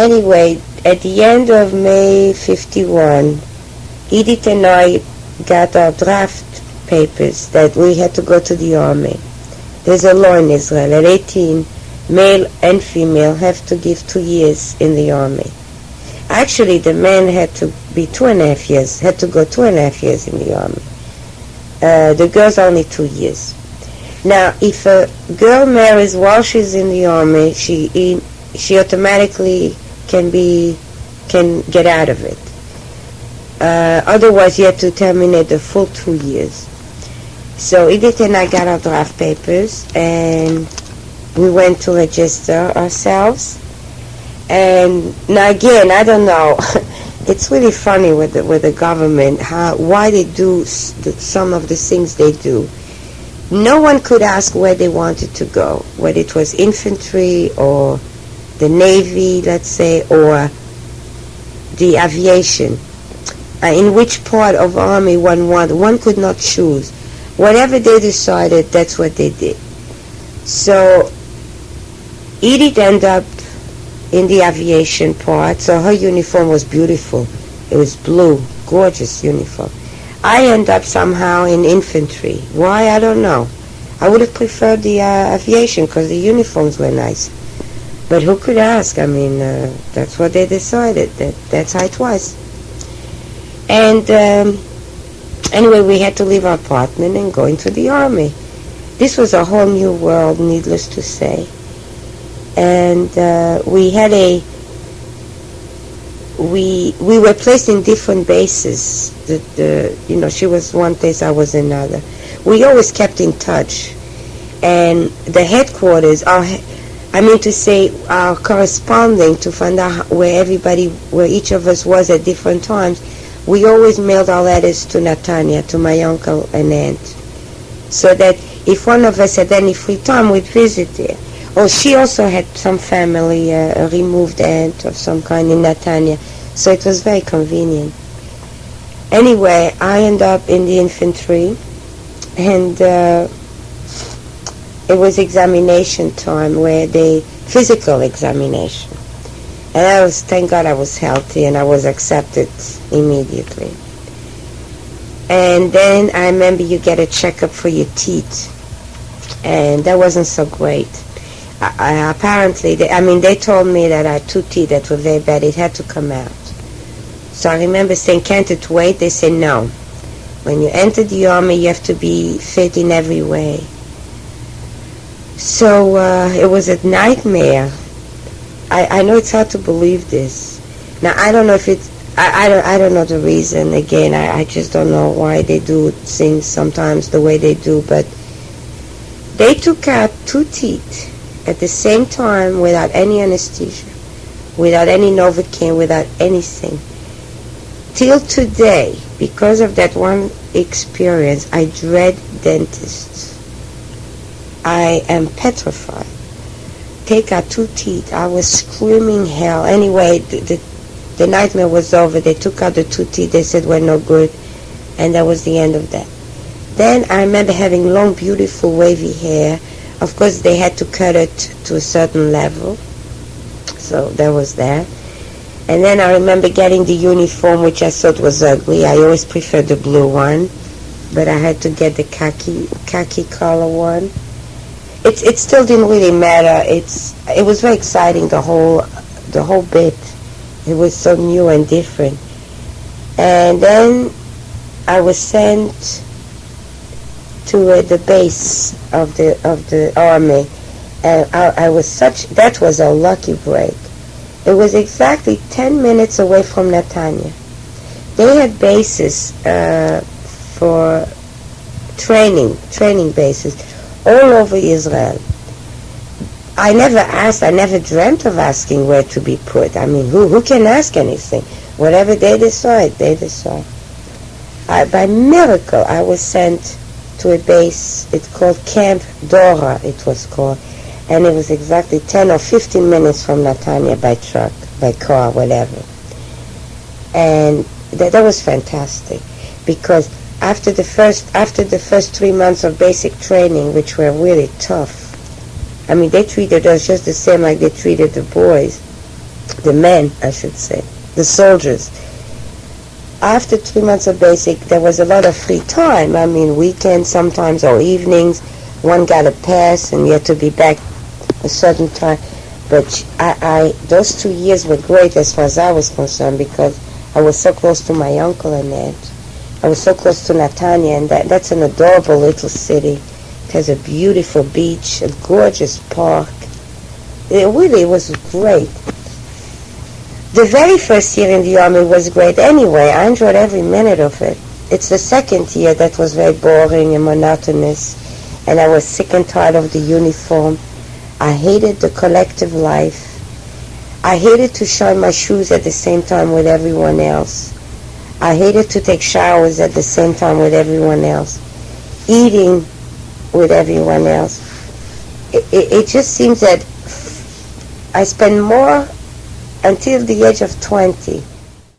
Anyway, at the end of May 51, Edith and I got our draft papers that we had to go to the army. There's a law in Israel. At 18, male and female have to give 2 years in the army. Actually, the men had to be 2.5 years, had to go 2.5 years in the army. The girls only 2 years. Now, if a girl marries while she's in the army, she automatically can get out of it. Otherwise, you have to terminate the full 2 years. So Edith and I got our draft papers, and we went to register ourselves. And now again, I don't know. It's really funny with the government, why they do some of the things they do. No one could ask where they wanted to go, whether it was infantry or the Navy, let's say, or the aviation. In which part of army one wanted. One could not choose. Whatever they decided, that's what they did. So Edith ended up in the aviation part, so her uniform was beautiful. It was blue, gorgeous uniform. I ended up somehow in infantry. Why, I don't know. I would have preferred the aviation because the uniforms were nice. But who could ask? I mean, that's what they decided. That's how it was. And anyway, we had to leave our apartment and go into the army. This was a whole new world, needless to say. And we were placed in different bases. She was one place, I was another. We always kept in touch. And the headquarters, our corresponding to find out where each of us was at different times, we always mailed our letters to Netanya, to my uncle and aunt, so that if one of us had any free time, we'd visit there. Oh, she also had some family, a removed aunt of some kind in Netanya, so it was very convenient. Anyway, I ended up in the infantry, and it was examination time, physical examination. And thank God I was healthy, and I was accepted immediately. And then I remember you get a checkup for your teeth, and that wasn't so great. Apparently, they told me that I had 2 teeth that were very bad. It had to come out. So I remember saying, can't it wait? They said, no. When you enter the army, you have to be fit in every way. So it was a nightmare. I know it's hard to believe this. Now, I don't know if it's, I don't know the reason. Again, I just don't know why they do things sometimes the way they do, but they took out 2 teeth at the same time without any anesthesia, without any Novocaine, without anything. Till today, because of that one experience, I dread dentists. I am petrified. Take out 2 teeth. I was screaming hell. Anyway, the nightmare was over. They took out the 2 teeth. They said we're no good, and that was the end of that. Then I remember having long, beautiful, wavy hair. Of course, they had to cut it to a certain level, so there was that. And then I remember getting the uniform, which I thought was ugly. I always preferred the blue one, but I had to get the khaki color one. It still didn't really matter. It was very exciting, the whole bit. It was so new and different. And then I was sent to the base of the army, and that was a lucky break. It was exactly 10 minutes away from Netanya. They had bases for training bases all over Israel. I never dreamt of asking where to be put. I mean, who can ask anything? Whatever they decide, they decide. By miracle, I was sent to a base. It's called Camp Dora, it was called. And it was exactly 10 or 15 minutes from Netanya by truck, by car, whatever. And that was fantastic, because after the first 3 months of basic training, which were really tough, I mean, they treated us just the same like they treated the boys. the men, I should say, the soldiers. After 3 months of basic, there was a lot of free time. I mean, weekends sometimes or evenings. One got a pass and you had to be back a certain time. But those 2 years were great as far as I was concerned, because I was so close to my uncle and aunt. I was so close to Netanya, and that's an adorable little city. It has a beautiful beach, a gorgeous park. It really was great. The very first year in the army was great anyway. I enjoyed every minute of it. It's the second year that was very boring and monotonous, and I was sick and tired of the uniform. I hated the collective life. I hated to shine my shoes at the same time with everyone else. I hated to take showers at the same time with everyone else. Eating with everyone else. It just seems that I spent more until the age of 20